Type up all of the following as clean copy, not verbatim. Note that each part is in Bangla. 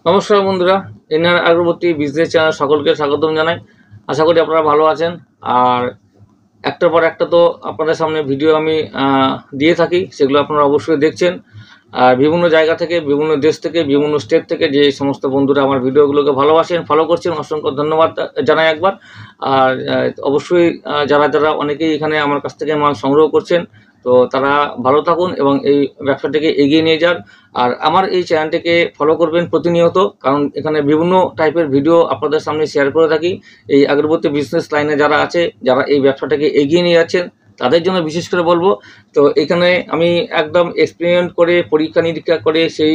নমস্কার বন্ধুরা, এনআর আগরবতী বিজনেস চ্যানেল সকলকে স্বাগতম জানাই। আশা করি আপনারা ভালো আছেন। আর একটার পর একটা তো আপনাদের সামনে ভিডিও আমি দিয়ে থাকি, সেগুলো আপনারা অবশ্যই দেখছেন। আর বিভিন্ন জায়গা থেকে, বিভিন্ন দেশ থেকে, বিভিন্ন স্টেট থেকে যে সমস্ত বন্ধুরা আমার ভিডিওগুলোকে ভালোবাসেন, ফলো করছেন, অসংখ্য ধন্যবাদ জানাই একবার। আর অবশ্যই যারা যারা অনেকেই এখানে আমার কাছ থেকে মাল সংগ্রহ করছেন, তো তারা ভালো থাকুন এবং এই ব্যবসাটাকে এগিয়ে নিয়ে যান। আর আমার এই চ্যানেলটিকে ফলো করবেন প্রতিনিয়ত, কারণ এখানে বিভিন্ন টাইপের ভিডিও আপনাদের সামনে শেয়ার করে থাকি। এই আগরবতী বিজনেস লাইনে যারা আছে, যারা এই ব্যবসাটাকে এগিয়ে নিয়ে যাচ্ছেন, তাদের জন্য বিশেষ করে বলবো। তো এখানে আমি একদম এক্সপেরিমেন্ট করে, পরীক্ষা নিরীক্ষা করে, সেই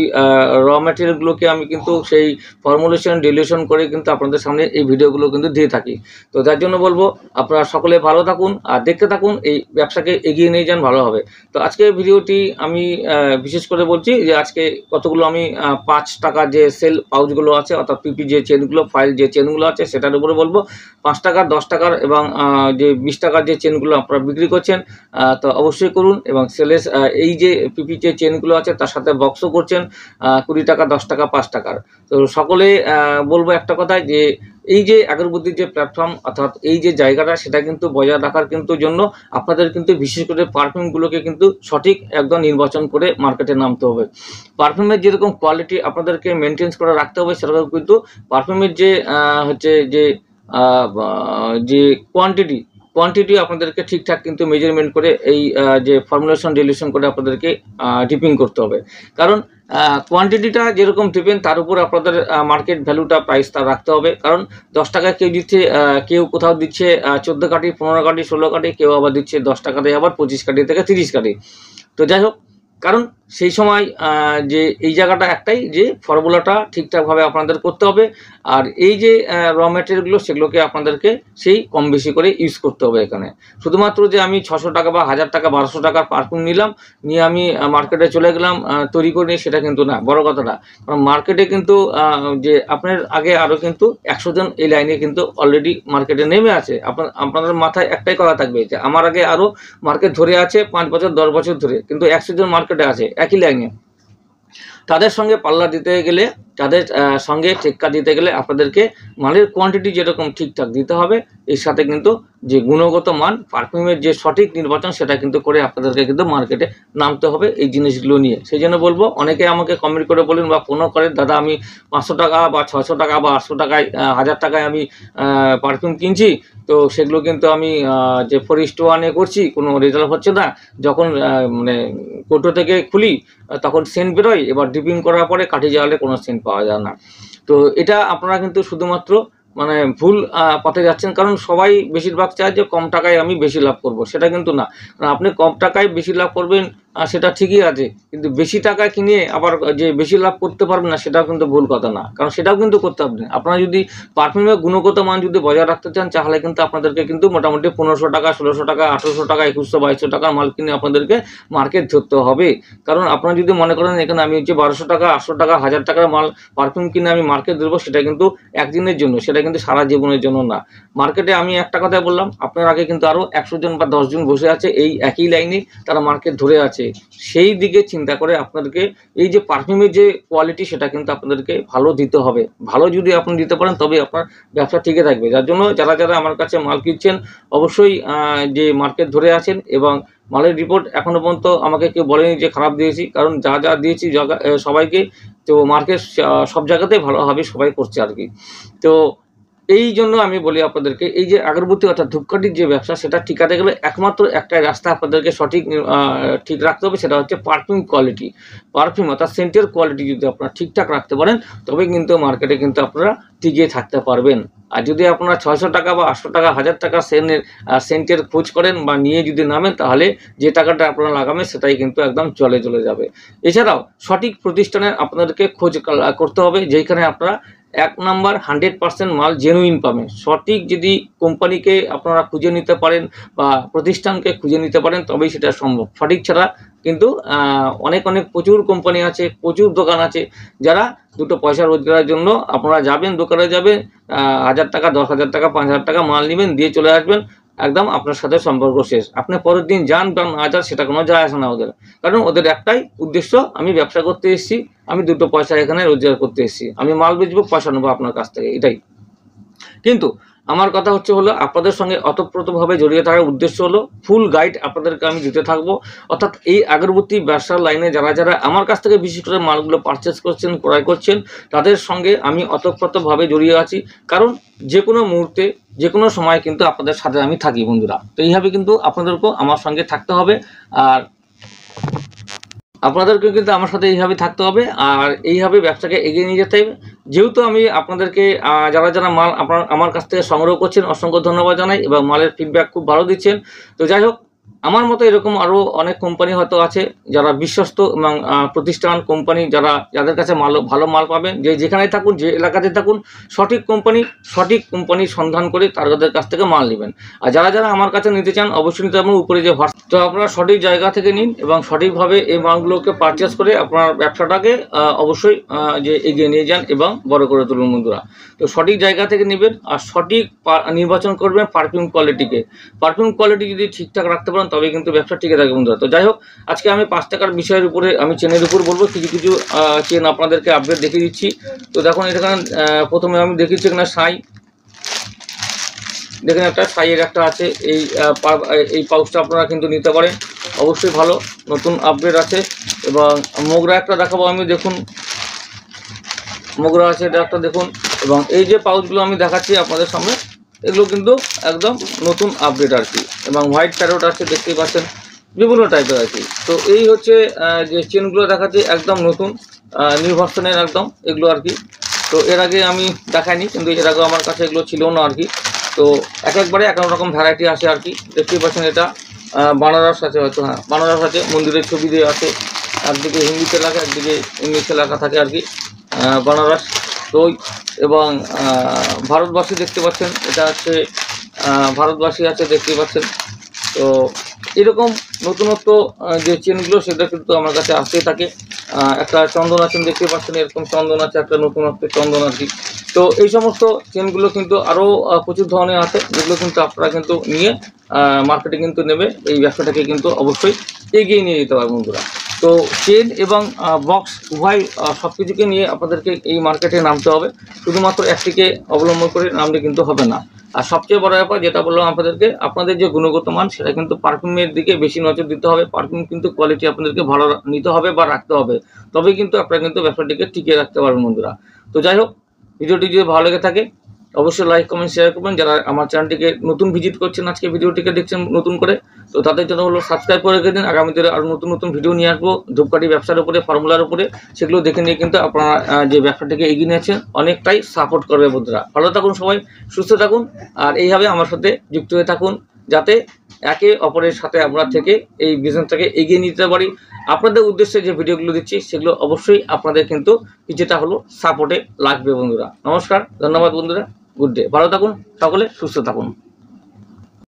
র ম্যাটেরিয়ালগুলোকে আমি কিন্তু সেই ফর্মুলেশন ডিলিউশন করে কিন্তু আপনাদের সামনে এই ভিডিওগুলো কিন্তু দিয়ে থাকি। তো যার জন্য বলবো আপনারা সকলে ভালো থাকুন আর দেখতে থাকুন, এই ব্যবসাকে এগিয়ে নিয়ে যান, ভালো হবে। তো আজকে ভিডিওটি আমি বিশেষ করে বলছি যে আজকে কতগুলো আমি 5 টাকার যে সেল পাউচগুলো আছে, অর্থাৎ পিপি যে চেনগুলো, ফাইল যে চেনগুলো আছে, সেটার উপরে বলবো। 5 টাকার, 10 টাকার এবং যে 20 টাকার যে চেনগুলো আপনারা বিক্রি করছেন, তো অবশ্যই করুন। এবং সেলেস এই যে পিপি যে চেনগুলো আছে তার সাথে বক্সও করছেন 20 টাকা, 10 টাকা, 5 টাকার। তো সকলে বলবো একটা কথায় যে এই যে আগরবতীর যে প্ল্যাটফর্ম, অর্থাৎ এই যে জায়গাটা, সেটা কিন্তু বজায় রাখার কিন্তু জন্য আপনাদের কিন্তু বিশেষ করে পারফিউমগুলোকে কিন্তু সঠিক একদম নির্বাচন করে মার্কেটে নামতে হবে। পারফিউমের যেরকম কোয়ালিটি আপনাদেরকে মেনটেন করে রাখতে হবে, সেরকম কিন্তু পারফিউমের যে হচ্ছে যে কোয়ান্টিটি আপনাদেরকে ঠিকঠাক কিন্তু মেজারমেন্ট করে এই যে ফর্মুলেশন ডিলিউশন করে আপনাদেরকে ডিপিং করতে হবে। কারণ কোয়ান্টিটিটা যেরকম দেবেন তার উপর আপনাদের মার্কেট ভ্যালুটা, প্রাইসটা রাখতে হবে। কারণ 10 টাকায় কেউ দিচ্ছে, কেউ কোথাও দিচ্ছে 14 কাঠি, 15 কাঠি, 16 কাঠি, কেউ আবার দিচ্ছে 10 টাকাতে আবার 25 কাঠি থেকে 30 কাঠি। তো যাই হোক, কারণ সেই সময় যে এই জায়গাটা একটাই, যে ফর্মুলাটা ঠিকঠাকভাবে আপনাদের করতে হবে। আর এই যে র ম্যাটেরিয়ালগুলো, সেগুলোকে আপনাদেরকে সেই কম বেশি করে ইউজ করতে হবে। এখানে শুধুমাত্র যে আমি 600 টাকা বা 1000 টাকা, 1200 টাকার পারফিউম নিলাম, নিয়ে আমি মার্কেটে চলে গেলাম তৈরি করে নিয়ে, সেটা কিন্তু না, বড় কথাটা। কারণ মার্কেটে কিন্তু যে আপনার আগে আরও কিন্তু 100 জন এই লাইনে কিন্তু অলরেডি মার্কেটে নেমে আছে। আপনাদের মাথায় একটাই কথা থাকবে যে আমার আগে আরও মার্কেট ধরে আছে 5 বছর, 10 বছর ধরে, কিন্তু 100 জন মার্কেটে আছে একই লাইনে। তাদের সঙ্গে পাল্লা দিতে গেলে, তাদের সঙ্গে টেক্কা দিতে গেলে আপনাদেরকে মালের কোয়ান্টিটি যেরকম ঠিকঠাক দিতে হবে, এর সাথে কিন্তু যে গুণগত মান, পারফিউমের যে সঠিক নির্বাচন, সেটা কিন্তু করে আপনাদেরকে কিন্তু মার্কেটে নামতে হবে এই জিনিসগুলো নিয়ে। সেই জন্য বলবো, অনেকে আমাকে কমেন্ট করে বলেন বা ফোনও করেন, দাদা আমি 500 টাকা বা 600 টাকা বা 800 টাকায়, 1000 টাকায় আমি পারফিউম কিনছি, তো সেগুলো কিন্তু আমি যে 4:1 করছি, কোনো রেজাল্ট হচ্ছে না। যখন মানে কৌটো থেকে খুলি তখন সেন্ট বেরোয়, এবার ডিপিং করার পরে কাঠি জ্বালালে কোনো সেন্ট পাওয়া যায় না। তো এটা আপনারা কিন্তু শুধুমাত্র মানে ভুল পথে যাচ্ছেন। কারণ সবাই বেশিরভাগ চায় যে কম টাকায় আমি বেশি লাভ করব, সেটা কিন্তু না। কারণ আপনি কম টাকায় বেশি লাভ করবেন সেটা ঠিকই আছে, কিন্তু বেশি টাকা কিনে আবার যে বেশি লাভ করতে পারবেন না, সেটাও কিন্তু ভুল কথা না। কারণ সেটাও কিন্তু করতে পারবেন। আপনারা যদি পারফিউমের গুণগত মান যদি বজায় রাখতে চান, তাহলে কিন্তু আপনাদেরকে কিন্তু মোটামুটি 1500 টাকা, 1600 টাকা, 1800 টাকা, 2100, 2200 টাকার মাল কিনে আপনাদেরকে মার্কেট ধরতে হবে। কারণ আপনারা যদি মনে করেন এখানে আমি হচ্ছে 1200 টাকা, 800 টাকা, 1000 টাকার মাল পারফিউম কিনে আমি মার্কেট ধরবো, সেটা কিন্তু একদিনের জন্য, সেটা কিন্তু সারা জীবনের জন্য না। মার্কেটে আমি একটা কথাই বললাম, আপনার আগে কিন্তু আরও 100 জন বা 10 জন বসে আছে এই একই লাইনে, তারা মার্কেট ধরে আছে। সেই দিকে চিন্তা করে আপনাদেরকে এই যে পারফিউমের যে কোয়ালিটি, সেটা কিন্তু আপনাদেরকে ভালো দিতে হবে। ভালো যদি আপনি দিতে পারেন, তবে আপনার ব্যবসা টিকে থাকবে। যার জন্য যারা যারা আমার কাছে মাল কিনছেন, অবশ্যই যে মার্কেট ধরে আছেন এবং মালের রিপোর্ট এখনও পর্যন্ত আমাকে কেউ বলেনি যে খারাপ দিয়েছি। কারণ যা যা দিয়েছি সবাইকে, তো মার্কেট সব জায়গাতেই ভালোভাবে সবাই করছে আর কি। তো এই জন্য আমি বলি আপনাদেরকে, এই যে আগরবাতি অর্থাৎ ধূপকাঠির যে ব্যবসা, সেটা টিকাতে গেলে একমাত্র একটাই রাস্তা আপনাদেরকে সঠিক ঠিক রাখতে হবে, সেটা হচ্ছে পারফিউম কোয়ালিটি। পারফিউম অর্থাৎ সেন্টের কোয়ালিটি যদি আপনারা ঠিকঠাক রাখতে পারেন, তবে কিন্তু মার্কেটে কিন্তু আপনারা টিকে থাকতে পারবেন। আর যদি আপনারা 600 টাকা বা 800 টাকা, 1000 টাকা সেন্টের খোঁজ করেন বা নিয়ে যদি নামেন, তাহলে যে টাকাটা আপনারা লাগাবেন সেটাই কিন্তু একদম চলে যাবে। এছাড়াও সঠিক প্রতিষ্ঠানে আপনাদেরকে খোঁজ করতে হবে, যেখানে আপনারা 1 নাম্বার 100% মাল জেনুইন পাবেন। সঠিক যদি কোম্পানিকে আপনারা খুঁজে নিতে পারেন বা প্রতিষ্ঠানকে খুঁজে নিতে পারেন, তবেই সেটা সম্ভব। সঠিক ছাড়া কিন্তু অনেক প্রচুর কোম্পানি আছে, প্রচুর দোকান আছে, যারা দুটো পয়সা রোজগারের জন্য আপনারা যাবেন, দোকানে যাবেন, 1000 টাকা, 10,000 টাকা, 5,000 টাকা মাল নেবেন, দিয়ে চলে আসবেন। একদম আপনার সাথে সম্পর্ক শেষ। আপনি পরের দিন যান বা না যান সেটা কোনো যায় আসে না ওদের, কারণ ওদের একটাই উদ্দেশ্য, আমি ব্যবসা করতে এসেছি, আমি দুটো পয়সা এখানে রোজগার করতে এসেছি, আমি মাল বেচবো, পয়সা নেবো আপনার কাছ থেকে, এটাই। কিন্তু আমার কথা হলো আপনাদের সঙ্গে ওতপ্রোতভাবে জড়িয়ে থাকার উদ্দেশ্য হলো ফুল গাইড আপনাদেরকে আমি দিতে থাকবো। অর্থাৎ এই আগরবাতি ব্যবসার লাইনে যারা যারা আমার কাছ থেকে বিশেষ করে মালগুলো পারচেস করছেন, ক্রয় করছেন, তাদের সঙ্গে আমি ওতপ্রোতভাবে জড়িয়ে আছি। কারণ যে কোনো মুহূর্তে যে কোনো সময় কিন্তু আপনাদের সাথে আমি থাকি বন্ধুরা। তো এইভাবে কিন্তু আপনাদেরকেও আমার সঙ্গে থাকতে হবে, আর আপনাদেরকে কিন্তু আমার সাথে এইভাবে থাকতে হবে, আর এইভাবে ব্যবসাকে এগিয়ে নিয়ে যেতে হবে। যেহেতু আমি আপনাদেরকে যারা যারা মাল আমার কাছ থেকে সংগ্রহ করছেন অসংখ্য ধন্যবাদ জানাই, এবং মালের ফিডব্যাক খুব ভালো দিচ্ছেন। তো যাই হোক, আমার মতো এরকম আরও অনেক কোম্পানি হয়তো আছে যারা বিশ্বস্ত এবং প্রতিষ্ঠান কোম্পানি যাদের কাছে ভালো মাল পাবেন, যেখানে থাকুন, যে এলাকাতে থাকুন, সঠিক কোম্পানির সন্ধান করে তাদের কাছ থেকে মাল নেবেন। আর যারা যারা আমার কাছে নিতে চান অবশ্যই নিতে পারবেন, উপরে যে হোয়াটসঅ্যাপ, তো আপনারা সঠিক জায়গা থেকে নিন এবং সঠিকভাবে এই মালগুলোকে পারচেস করে আপনার ব্যবসাটাকে অবশ্যই যে এগিয়ে নিয়ে যান এবং বড় করে তুলুন বন্ধুরা। তো সঠিক জায়গা থেকে নেবেন, আর সঠিক নির্বাচন করবেন পারফিউম কোয়ালিটি যদি ঠিকঠাক রাখতে পারেন তবে কিন্তু ব্যবসা টিকে থাকে বন্ধুরা। তো যাই হোক, আজকে আমি 5 টাকার বিষয়ের উপরে আমি চেনের উপর বলবো, কিছু চেন আপনাদেরকে আপডেট দেখিয়ে দিচ্ছি। তো দেখুন এখানে প্রথমে আমি দেখিয়েছি এখানে সাই, দেখেন একটা সাইয়ের একটা আছে, এই পাউচটা আপনারা কিন্তু নিতে পারেন, অবশ্যই ভালো, নতুন আপডেট আছে। এবং মোগরা একটা দেখাবো আমি, দেখুন মোগরা আছে এটা একটা দেখুন। এবং এই যে পাউচগুলো আমি দেখাচ্ছি আপনাদের সামনে, এগুলো কিন্তু একদম নতুন আপডেট আর কি। এবং হোয়াইট প্যারট আছে, দেখতেই পাচ্ছেন, বিভিন্ন টাইপের আর কি। তো এই হচ্ছে যে চেনগুলো দেখাচ্ছি একদম নতুন নিউ ভার্সনের একদম এগুলো আর কি। তো এর আগে আমি দেখাইনি, কিন্তু এর আগে আমার কাছে এগুলো ছিল না আর কি। তো একবারে এক রকম ভ্যারাইটি আছে আর কি। দেখতেই পাচ্ছেন এটা বানারস আছে, হয়তো হ্যাঁ বানারস আছে, মন্দিরের ছবি দিয়ে আছে, একদিকে হিন্দিতে লেখা একদিকে ইংলিশে লেখা থাকে আর কি, বানারস। তো এবং ভারতবাসী দেখতে পাচ্ছেন, এটা হচ্ছে ভারতবাসী আছে, দেখতে পাচ্ছেন। তো এরকম নতুনত্ব যে চেনগুলো সেটা কিন্তু আমার কাছে আসতেই থাকে। একটা চন্দন আছেন, দেখতে পাচ্ছেন, এরকম চন্দন আছে একটা নতুনত্ব চন্দন আর কি। তো এই সমস্ত চেনগুলো কিন্তু আরও প্রচুর ধরনের আছে, যেগুলো কিন্তু আপনারা কিন্তু নিয়ে মার্কেটে কিন্তু নেবে, এই ব্যবসাটাকে কিন্তু অবশ্যই এগিয়ে নিয়ে যেতে পারবে বন্ধুরা। তো চেন এবং বক্স উভয় সব কিছুকে নিয়ে আপনাদেরকে এই মার্কেটে নামতে হবে, শুধুমাত্র একটিকে অবলম্বন করে নামলে কিন্তু হবে না। আর সবচেয়ে বড় ব্যাপার যেটা বললাম আপনাদেরকে, আপনাদের যে গুণগত মান সেটা কিন্তু পারফিউমের দিকে বেশি নজর দিতে হবে। পারফিউম কিন্তু কোয়ালিটি আপনাদেরকে ভালো নিতে হবে বা রাখতে হবে, তবে কিন্তু আপনারা কিন্তু ব্যবসাটিকে টিকিয়ে রাখতে পারবেন বন্ধুরা। তো যাই হোক, ভিডিওটি যদি ভালো লেগে থাকে অবশ্যই লাইক কমেন্ট শেয়ার করবেন। যারা আমার চ্যানেলটিকে নতুন ভিজিট করছেন, আজকে ভিডিওটিকে দেখছেন নতুন করে, তো তাদের জন্য হলো সাবস্ক্রাইব করে রেখে দিন। আগামী দিনে আরও নতুন ভিডিও নিয়ে আসবো ধূপকাঠি ব্যবসার উপরে, ফর্মুলার উপরে, সেগুলো দেখে নিয়ে কিন্তু আপনারা যে ব্যবসাটিকে এগিয়ে নিয়েছেন অনেকটাই সাপোর্ট করবে বন্ধুরা। ভালো থাকুন সবাই, সুস্থ থাকুন, আর এইভাবে আমার সাথে যুক্ত হয়ে থাকুন, যাতে একে অপরের সাথে আমরা থেকে এই বিজনেসটাকে এগিয়ে নিতে পারি। আপনাদের উদ্দেশ্যে যে ভিডিওগুলো দিচ্ছি সেগুলো অবশ্যই আপনাদের কিন্তু কিছুটা হলো সাপোর্টে লাগবে বন্ধুরা। নমস্কার, ধন্যবাদ বন্ধুরা, গুড ডে, ভালো থাকুন সকলে, সুস্থ থাকুন।